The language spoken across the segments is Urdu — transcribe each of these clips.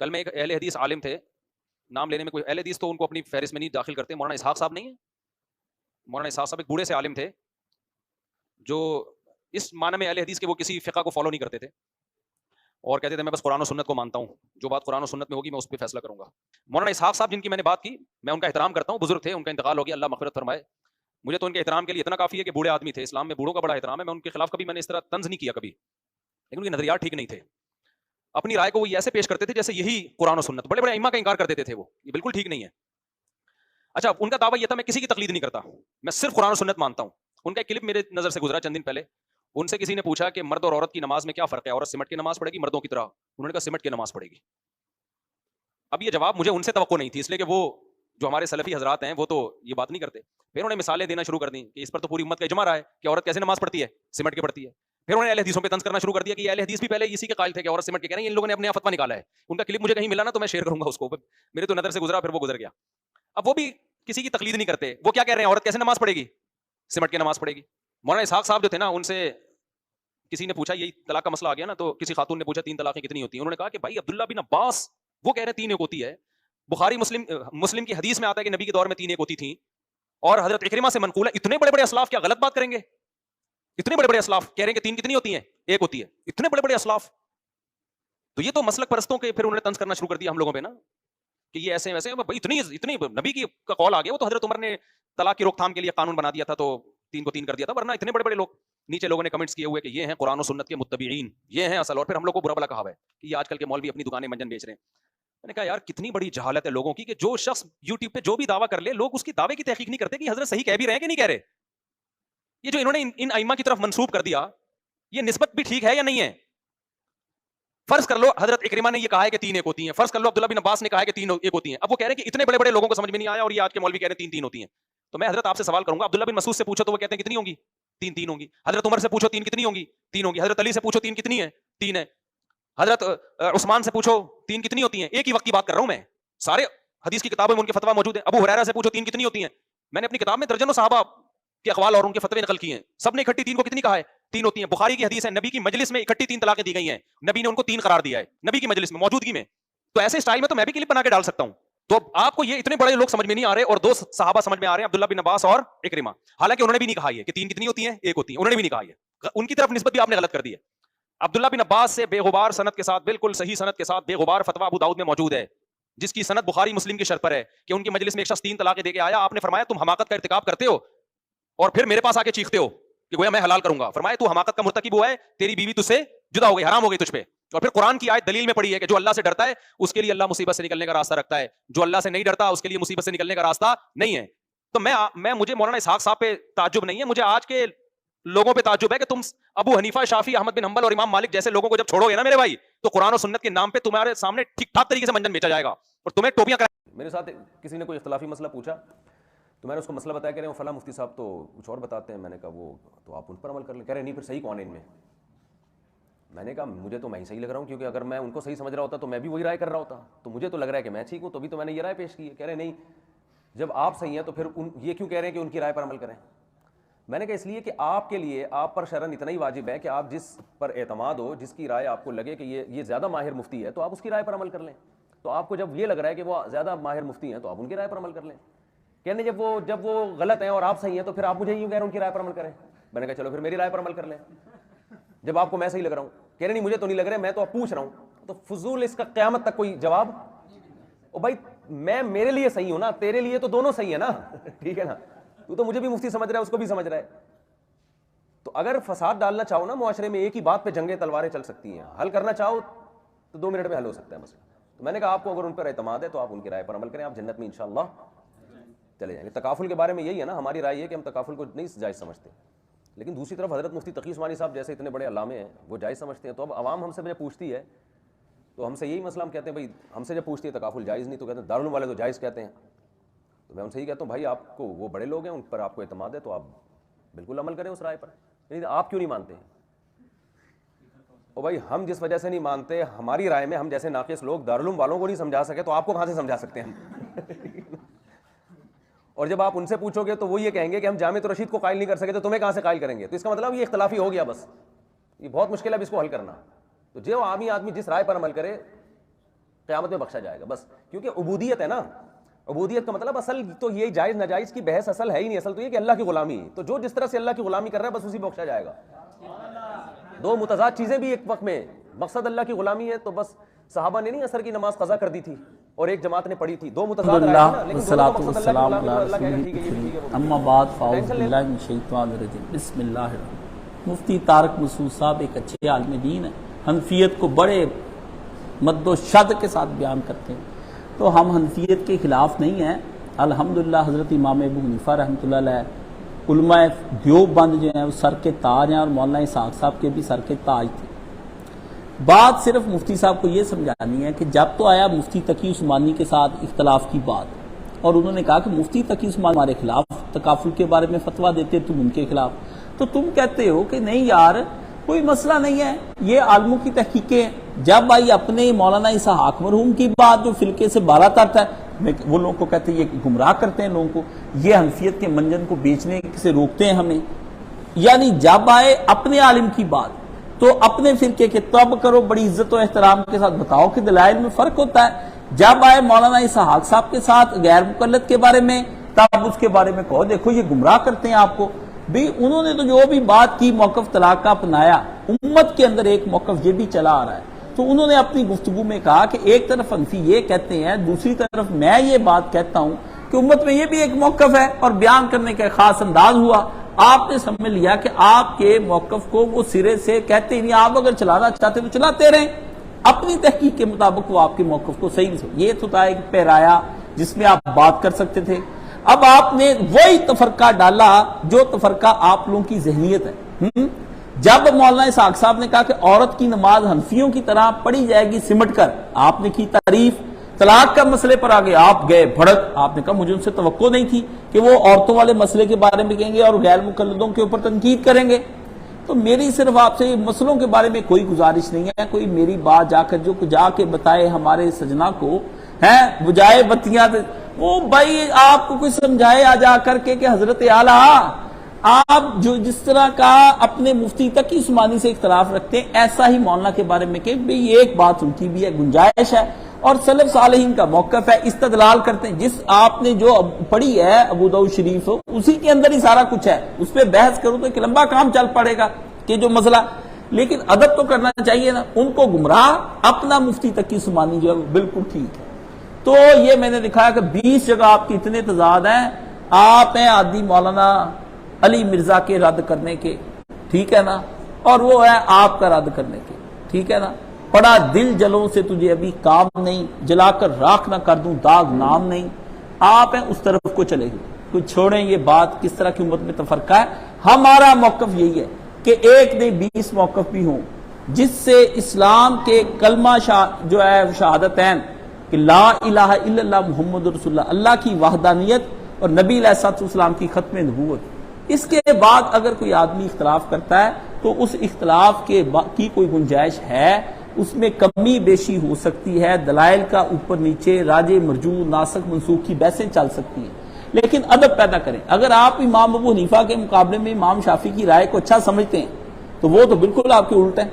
کل میں ایک اہل حدیث عالم تھے, نام لینے میں کوئی, اہل حدیث تو ان کو اپنی فہرست میں نہیں داخل کرتے, مولانا اسحاق صاحب نہیں ہے, مولانا اسحاق صاحب ایک بوڑھے سے عالم تھے جو اس معنی میں اہل حدیث کے وہ کسی فقہ کو فالو نہیں کرتے تھے اور کہتے تھے میں بس قرآن و سنت کو مانتا ہوں, جو بات قرآن و سنت میں ہوگی میں اس پہ فیصلہ کروں گا. مولانا اسحاق صاحب جن کی میں نے بات کی, میں ان کا احترام کرتا ہوں, بزرگ تھے, ان کا انتقال ہو گیا, اللہ مغفرت فرمائے. مجھے تو ان کے احترام کے لیے اتنا کافی ہے کہ بوڑھے آدمی تھے, اسلام میں بوڑھوں کا بڑا احترام ہے, میں ان کے خلاف کبھی میں نے اس طرح طنز نہیں کیا کبھی, لیکن ان کے نظریات ٹھیک نہیں تھے. اپنی رائے کو وہ ایسے پیش کرتے تھے جیسے یہی قرآن و سنت, بڑے بڑے ائمہ کا انکار کر دیتے تھے, وہ یہ بالکل ٹھیک نہیں ہے. اچھا, ان کا دعویٰ یہ تھا میں کسی کی تقلید نہیں کرتا, میں صرف قرآن و سنت مانتا ہوں. ان کا ایک کلپ میرے نظر سے گزرا چند دن پہلے, ان سے کسی نے پوچھا کہ مرد اور عورت کی نماز میں کیا فرق ہے, عورت سمٹ کے نماز پڑھے گی مردوں کی طرح, انہوں نے کہا سمٹ کے نماز پڑھے گی. اب یہ جواب مجھے ان سے توقع نہیں تھی, اس لیے کہ وہ جو ہمارے سلفی حضرات ہیں وہ تو یہ بات نہیں کرتے. پھر انہوں نے مثالیں دینا شروع کر دیں کہ اس پر تو پوری امت کا اجماع رہا ہے کہ عورت کیسے نماز پڑھتی ہے, سمٹ کے پڑھتی ہے. پھر انہوں نے اہل حدیثوں پہ طنز کرنا شروع کر دیا کہ اہل حدیث بھی پہلے اسی کے قائل تھے کہ عورت سمٹ کے, کہہ رہے ہیں ان لوگوں نے اپنے آپ فتویٰ نکالا ہے. ان کا کلپ مجھے کہیں ملا نا تو میں شیئر کروں گا اس کو, میرے تو نظر سے گزرا, پھر وہ گزر گیا. اب وہ بھی کسی کی تقلید نہیں کرتے, وہ کیا کہہ رہے ہیں عورت کیسے نماز پڑھے گی, سمٹ کے نماز پڑھے گی. مولانا اسحاق صاحب جو تھے نا, ان سے کسی نے پوچھا, یہی طلاق کا مسئلہ آ گیا نا, تو کسی خاتون نے پوچھا 3 طلاقیں کتنی ہوتی ہیں, انہوں نے کہا کہ بھائی عبداللہ بن عباس وہ کہہ رہے 3 ایک ہوتی ہے, بخاری مسلم کی حدیث میں آتا ہے کہ نبی کے دور میں 3 ایک ہوتی تھیں, اور حضرت اکرمہ سے منقول ہے. اتنے بڑے بڑے اسلاف کیا غلط بات کریں گے, اتنے بڑے بڑے اسلاف کہہ رہے ہیں کہ 3 کتنی ہوتی ہیں, 1 ہوتی ہے, اتنے بڑے بڑے اسلاف. تو یہ تو مسلک پرستوں کے پھر انہوں نے طنز کرنا شروع کر دیا ہم لوگوں پہ نا, کہ یہ ایسے ویسے, اتنی نبی کی کا قول آ گیا, وہ تو حضرت عمر نے طلاق کی روک تھام کے لیے قانون بنا دیا تھا تو 3 کو 3 کر دیا تھا, ورنہ اتنے بڑے بڑے لوگ. نیچے لوگوں نے کمنٹس کیے ہوئے کہ یہ ہیں قرآن و سنت کے متبعین, یہ ہیں اصل, اور پھر ہم لوگ کو برا بلا کہا ہے کہ یہ آج کل کے مولوی اپنی دکانیں منجن بیچ رہے ہیں. میں نے کہا یار کتنی بڑی جہالت ہے لوگوں کی کہ جو شخص یوٹیوب پہ جو بھی دعویٰ کر لے, لوگ اس کی دعوے کی تحقیق نہیں کرتے کہ حضرت صحیح کہہ بھی رہے ہیں کہ نہیں کہہ رہے. یہ جو انہوں نے ان ائمہ کی طرف منسوب کر دیا, یہ نسبت بھی ٹھیک ہے یا نہیں ہے. فرض کر لو حضرت اکرمہ نے یہ کہا ہے کہ 3 ایک ہوتی ہیں, فرض کر لو عبداللہ بن عباس نے کہا ہے کہ 3 ایک ہوتی ہیں. اب وہ کہہ رہے ہیں کہ اتنے بڑے بڑے لوگوں کو سمجھ میں نہیں آیا اور یہ آج کے مولوی کہہ رہے ہیں 3 ہوتی ہیں. تو میں حضرت آپ سے سوال کروں گا, عبداللہ بن مسعود سے پوچھو تو وہ کہتے ہیں کتنی ہوں گی, 3 ہوں گی. حضرت عمر سے پوچھو 3 کتنی ہوں گی, 3 ہوں گی. حضرت علی سے پوچھو 3 کتنی ہے, 3 ہے. حضرت عثمان سے پوچھو 3 کتنی ہوتی ہیں. ایک ہی وقت کی بات کر رہا ہوں میں, سارے حدیث کی کتابوں میں ان کے فتویٰ موجود ہیں. ابو ہریرہ سے پوچھو 3 کتنی ہوتی ہیں. میں نے اپنی کتاب میں درجنوں صحابہ کے اقوال اور ان کے فتوے نقل کیے ہیں, سب نے اکٹھی 3 کو کتنی کہا ہے, 3 ہوتی ہیں. بخاری کی حدیث ہے, نبی کی مجلس میں اکٹھی 3 طلاقیں دی گئی ہیں, نبی نے ان کو 3 قرار دیا ہے, نبی کی مجلس میں موجودگی میں. تو ایسے اسٹائل میں تو میں بھی کلپ بنا کے ڈال سکتا ہوں. تو آپ کو یہ اتنے بڑے لوگ سمجھ میں نہیں آ رہے, اور 2 صحابہ سمجھ میں آ رہے ہیں, عبداللہ بن عباس اور اکرمہ. حالانکہ انہوں نے بھی نہیں کہا یہ کہ 3 کتنی ہوتی ہیں, 1 ہوتی ہیں, انہوں نے بھی نہیں کہا یہ. ان کی طرف نسبت بھی آپ نے غلط کر دی ہے. عبداللہ بن عباس سے بے غبار سند کے ساتھ, بالکل صحیح سند کے ساتھ, بے غبار فتویٰ ابو داؤد میں موجود ہے, جس کی سند بخاری مسلم کی شرط پر ہے کہ ان کی مجلس میں ایک شخص 3 طلاقیں دے کے آیا. آپ نے فرمایا تم حماقت کا ارتکاب کرتے ہو اور پھر میرے پاس آ کے چیختے ہو کہ گویا میں حلال کروں گا. فرمایا تو حماقت کا مرتکب ہوا ہے, تیری بیوی تجھ سے جدا ہو گئی, حرام ہو گئی تجھ پہ. اور پھر قرآن کی آیت دلیل میں پڑھی ہے کہ جو اللہ سے ڈرتا ہے اس کے لیے اللہ مصیبت سے نکلنے کا راستہ رکھتا ہے, جو اللہ سے نہیں ڈرتا اس کے لیے مصیبت سے نکلنے کا راستہ نہیں ہے. تو مجھے مولانا اسحاق صاحب پہ تعجب نہیں ہے, مجھے آج کے لوگوں پہ تعجب ہے کہ تم ابو حنیفہ, شافعی, احمد بن حنبل اور امام مالک جیسے لوگوں کو جب چھوڑو گے نا میرے بھائی, تو قرآن و سنت کے نام پہ تمہارے سامنے ٹھیک ٹھاک طریقے سے منجن بیچا جائے گا اور تمہیں ٹوپیاں میرے ساتھ کسی نے کوئی اختلافی مسئلہ پوچھا تو میں نے اس کو مسئلہ بتایا, کہہ رہے ہیں فلاں مفتی صاحب تو کچھ اور بتاتے ہیں. میں نے کہا وہ تو آپ ان پر عمل کر لیں. کہہ رہے نہیں پھر صحیح کون ہے ان میں. میں نے کہا مجھے تو میں ہی صحیح لگ رہا ہوں, کیونکہ اگر میں ان کو صحیح سمجھ رہا ہوتا تو میں بھی وہی رائے کر رہا ہوتا, تو مجھے تو لگ رہا ہے کہ میں ٹھیک ہوں, تو بھی تو میں نے یہ رائے پیش کی ہے. کہہ رہے نہیں جب آپ صحیح ہیں تو پھر یہ کیوں کہہ رہے ہیں کہ ان کی رائے پر عمل کریں. میں نے کہا اس لیے کہ آپ کے لیے آپ پر شرعاً اتنا ہی واجب ہے کہ آپ جس پر اعتماد ہو, جس کی رائے آپ کو لگے کہ یہ زیادہ ماہر مفتی ہے, تو آپ اس کی رائے پر عمل کر لیں. تو آپ کو جب یہ لگ رہا ہے کہ وہ زیادہ ماہر مفتی ہیں تو آپ ان کی رائے پر عمل کر لیں. کہنے جب وہ غلط ہیں اور آپ صحیح ہیں تو پھر آپ مجھے یوں کہہ رہے ہیں ان کی رائے پر عمل کریں. میں نے کہا چلو پھر میری رائے پر عمل کر لیں جب آپ کو میں صحیح لگ رہا ہوں. کہہ رہے نہیں مجھے تو نہیں لگ رہا, میں تو اب پوچھ رہا ہوں. تو فضول اس کا قیامت تک کوئی جواب. او بھائی میں میرے لیے صحیح ہوں نا, تیرے لیے تو دونوں صحیح ہے نا. ٹھیک ہے نا, تو مجھے بھی مفتی سمجھ رہا ہے, اس کو بھی سمجھ رہا ہے. تو اگر فساد ڈالنا چاہو نا معاشرے میں, ایک ہی بات پہ جنگیں تلواریں چل سکتی ہیں. حل کرنا چاہو تو 2 منٹ میں حل ہو سکتا ہے مسئلہ. تو میں نے کہا آپ کو اگر ان پر اعتماد ہے تو آپ ان کی رائے پر عمل کریں, آپ جنت میں انشاءاللہ چلے جائیں گے. تکافل کے بارے میں یہی ہے نا, ہماری رائے یہ کہ ہم تکافل کو نہیں جائز سمجھتے, لیکن دوسری طرف حضرت مفتی تقی عثمانی صاحب جیسے اتنے بڑے علامے ہیں وہ جائز سمجھتے ہیں. تو اب عوام ہم سے جب پوچھتی ہے تو ہم سے یہی مسئلہ ہم کہتے ہیں بھائی, ہم سے جب پوچھتی ہے تکافل جائز نہیں, تو کہتے ہیں دارالعلوم والے تو جائز کہتے ہیں. تو میں ان سے یہی کہتا ہوں بھائی آپ کو وہ بڑے لوگ ہیں, ان پر آپ کو اعتماد ہے تو آپ بالکل عمل کریں اس رائے پر. یعنی آپ کیوں نہیں مانتے ہیں؟ اور بھائی ہم جس وجہ سے نہیں مانتے, ہماری رائے میں ہم جیسے ناقص لوگ دارالعلوم والوں کو نہیں سمجھا سکے تو آپ کو کہاں سے سمجھا سکتے ہیں ہم. اور جب آپ ان سے پوچھو گے تو وہ یہ کہیں گے کہ ہم جامع رشید کو قائل نہیں کر سکے تو تمہیں کہاں سے قائل کریں گے. تو اس کا مطلب یہ اختلافی ہو گیا, بس یہ بہت مشکل ہے اب اس کو حل کرنا. تو جو عامی آدمی جس رائے پر عمل کرے قیامت میں بخشا جائے گا بس. کیونکہ عبودیت ہے نا, عبودیت کا مطلب اصل تو یہ جائز ناجائز کی بحث اصل ہے ہی نہیں, اصل تو یہ کہ اللہ کی غلامی, تو جو جس طرح سے اللہ کی غلامی کر رہا ہے بس اسی بخشا جائے گا. دو متضاد چیزیں بھی ایک وقت میں, مقصد اللہ کی غلامی ہے تو بس صحابہ نے نہیں عصر کی نماز قضا کر دی تھی اور ایک جماعت نے پڑھی تھی, دو متضاد رائے ہیں نا, لیکن دونوں کا مقصد اللہ کی غلامی اور اللہ کہے گا ٹھیک ہے یہ بھی ٹھیک ہے. اما بعد فاعوذ باللہ من الشیطان الرجیم بسم اللہ الرحمن. مفتی طارق مسعود صاحب ایک اچھے عالم دین ہیں, حنفیت کو بڑے مد و شد کے ساتھ بیان کرتے ہیں, تو ہم حنفیت کے خلاف نہیں ہیں. الحمدللہ حضرت امام ابو حنیفہ رحمۃ اللہ علیہ, علماء دیوبند جو ہیں وہ سر کے تاج ہیں, اور مولانا اسحاق صاحب کے بھی سر کے تاج تھے. بات صرف مفتی صاحب کو یہ سمجھانی ہے کہ جب تو آیا مفتی تقی عثمانی کے ساتھ اختلاف کی بات, اور انہوں نے کہا کہ مفتی تقی عثمانی ہمارے خلاف تکافل کے بارے میں فتویٰ دیتے, تم ان کے خلاف, تو تم کہتے ہو کہ نہیں یار کوئی مسئلہ نہیں ہے, یہ عالموں کی تحقیقیں. جب آئی اپنے مولانا اسحاق مرحوم کی بات جو فلقے سے بالا تر ہے, وہ لوگوں کو کہتے ہیں یہ گمراہ کرتے ہیں لوگوں کو, یہ حنفیت کے منجن کو بیچنے سے روکتے ہیں ہمیں. یعنی جب آئے اپنے عالم کی بات تو اپنے فرقے کے تب کرو, بڑی عزت و احترام کے ساتھ بتاؤ کہ دلائل میں فرق ہوتا ہے. جب آئے مولانا اسحاق صاحب کے ساتھ غیر مقلد کے بارے میں, تب اس کے بارے میں کہو دیکھو یہ گمراہ کرتے ہیں آپ کو. بھی انہوں نے تو جو بھی بات کی موقف طلاق کا اپنایا, امت کے اندر ایک موقف یہ بھی چلا آ رہا ہے. تو انہوں نے اپنی گفتگو میں کہا کہ ایک طرف حنفی یہ کہتے ہیں, دوسری طرف میں یہ بات کہتا ہوں کہ امت میں یہ بھی ایک موقف ہے, اور بیان کرنے کا خاص انداز ہوا. آپ نے سمجھ لیا کہ آپ کے موقف کو وہ سرے سے کہتے ہی نہیں, آپ اگر چلانا چاہتے تو چلاتے رہیں, اپنی تحقیق کے مطابق وہ آپ کے موقف کو صحیح سے. یہ تو تھا ایک پیرایا جس میں آپ بات کر سکتے تھے. اب آپ نے وہی تفرقہ ڈالا جو تفرقہ آپ لوگوں کی ذہنیت ہے. جب مولانا اسحاق صاحب نے کہا کہ عورت کی نماز حنفیوں کی طرح پڑھی جائے گی سمٹ کر, آپ نے کی تعریف. طلاق کا مسئلے پر آگے آپ گئے بھڑک, آپ نے کہا مجھے ان سے توقع نہیں تھی کہ وہ عورتوں والے مسئلے کے بارے میں کہیں گے اور غیر مقلدوں کے اوپر تنقید کریں گے. تو میری صرف آپ سے مسئلوں کے بارے میں کوئی گزارش نہیں ہے, کوئی میری بات جا کے بتائے ہمارے سجنا کو, ہیں بجائے بتیاں وہ بھائی آپ کو کوئی سمجھائے آ جا کر کے کہ حضرت اعلیٰ آپ جو جس طرح کا اپنے مفتی تقی عثمانی سے اختلاف رکھتے ہیں, ایسا ہی مولانا کے بارے میں کہ بھئی یہ ایک بات ان کی بھی ہے, گنجائش ہے, اور سلف صالحین کا موقف ہے, استدلال کرتے ہیں. جس آپ نے جو پڑھی ہے ابو داؤد شریف, اسی کے اندر ہی سارا کچھ ہے, اس پہ بحث کروں تو ایک لمبا کام چل پڑے گا کہ جو مسئلہ. لیکن ادب تو کرنا چاہیے نا. ان کو گمراہ, اپنا مفتی تقی عثمانی جو ہے وہ بالکل ٹھیک ہے. تو یہ میں نے دکھایا کہ 20 جگہ آپ کی اتنے تضاد ہیں. آپ ہیں عادی مولانا علی مرزا کے رد کرنے کے, ٹھیک ہے نا, اور وہ ہے آپ کا رد کرنے کے, ٹھیک ہے نا. پڑا دل جلوں سے تجھے ابھی کام نہیں, جلا کر راکھ نہ کر دوں داغ نام نہیں. آپ ہیں اس طرف کو چلے گئے. کوئی چھوڑیں یہ بات کس طرح کی امت میں تفرقہ ہے. ہمارا موقف یہی ہے کہ ایک نہیں 20 موقف بھی ہوں جس سے اسلام کے کلمہ جو ہے شہادتین کہ لا الہ الا اللہ محمد رسول اللہ, اللہ کی وحدانیت اور نبی علیہ الصلوۃ والسلام کی ختم نبوت, اس کے بعد اگر کوئی آدمی اختلاف کرتا ہے تو اس اختلاف کی کوئی گنجائش ہے, اس میں کمی بیشی ہو سکتی ہے, دلائل کا اوپر نیچے راجے مرجو ناسخ منسوخ کی بحثیں چل سکتی ہیں, لیکن ادب پیدا کریں. اگر آپ امام ابو حنیفہ کے مقابلے میں امام شافعی کی رائے کو اچھا سمجھتے ہیں تو وہ تو بالکل آپ کے الٹ ہے.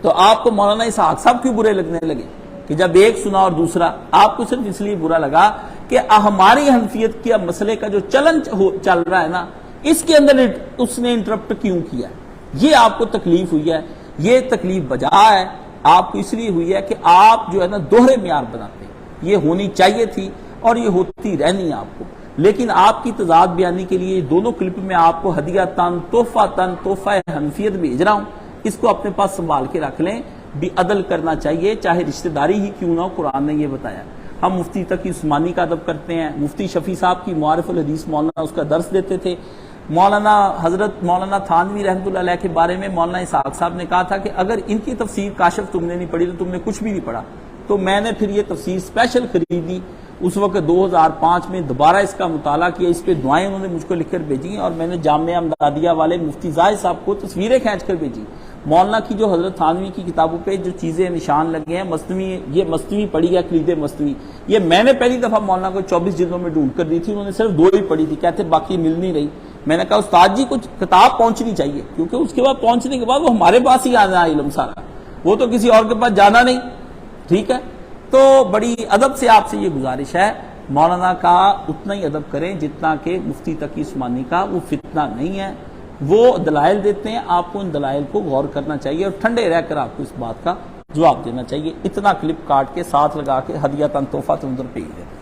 تو آپ کو مولانا اسحاق صاحب کیوں برے لگنے لگے کہ جب ایک سنا اور دوسرا؟ آپ کو صرف اس لیے برا لگا کہ ہماری حنفیت کے مسئلے کا جو چلن چل رہا ہے نا, اس کے اندر اس نے انٹرپٹ کیوں کیا, یہ آپ کو تکلیف ہوئی ہے. یہ تکلیف بجا ہے آپ کو اس لیے ہوئی ہے کہ آپ جو ہے نا دوہرے معیار بناتے ہیں. یہ ہونی چاہیے تھی اور یہ ہوتی رہنی ہے آپ کو, لیکن آپ کی تضاد بیانی کے لیے دونوں کلپ میں آپ کو ہدیہ تن تحفہ حنفیت بھیج رہا ہوں. اس کو اپنے پاس سنبھال کے رکھ لیں. بھی عدل کرنا چاہیے چاہے رشتہ داری ہی کیوں نہ ہو, قرآن نے یہ بتایا. ہم مفتی تقی عثمانی کا ادب کرتے ہیں. مفتی شفیع صاحب کی معارف الحدیث مولانا اس کا درس دیتے تھے. حضرت مولانا تھانوی رحمۃ اللہ علیہ کے بارے میں مولانا اسحاق صاحب نے کہا تھا کہ اگر ان کی تفسیر کاشف تم نے نہیں پڑھی تو تم نے کچھ بھی نہیں پڑھا. تو میں نے پھر یہ تفسیر اسپیشل خریدی اس وقت 2005 میں, دوبارہ اس کا مطالعہ کیا, اس پہ دعائیں انہوں نے مجھ کو لکھ کر بھیجی, اور میں نے جامعہ امدادیہ والے مفتی زاہد صاحب کو تصویریں کھینچ کر بھیجی. مولانا کی جو حضرت تھانوی کی کتابوں پہ جو چیزیں نشان لگے ہیں, مصنوی, یہ مصنوی پڑھی ہے کلید مصنوی, یہ میں نے پہلی دفعہ مولانا کو 24 جلدوں میں ڈھونڈ کر دی تھی, انہوں نے صرف 2 ہی پڑھی تھی, کہتے باقی مل نہیں رہی. میں نے کہا استاد جی کچھ کتاب پہنچنی چاہیے, کیونکہ اس کے بعد پہنچنے کے بعد وہ ہمارے پاس ہی آنا علم سارا, وہ تو کسی اور کے پاس جانا نہیں. ٹھیک ہے؟ تو بڑی ادب سے آپ سے یہ گزارش ہے، مولانا کا اتنا ہی ادب کریں جتنا کہ مفتی تقی عثمانی کا. وہ فتنہ نہیں ہے، وہ دلائل دیتے ہیں، آپ کو ان دلائل کو غور کرنا چاہیے اور ٹھنڈے رہ کر آپ کو اس بات کا جواب دینا چاہیے. اتنا کلپ کاٹ کے ساتھ لگا کے ہدیہ تن تحفہ تم ادھر بھیج دیتے.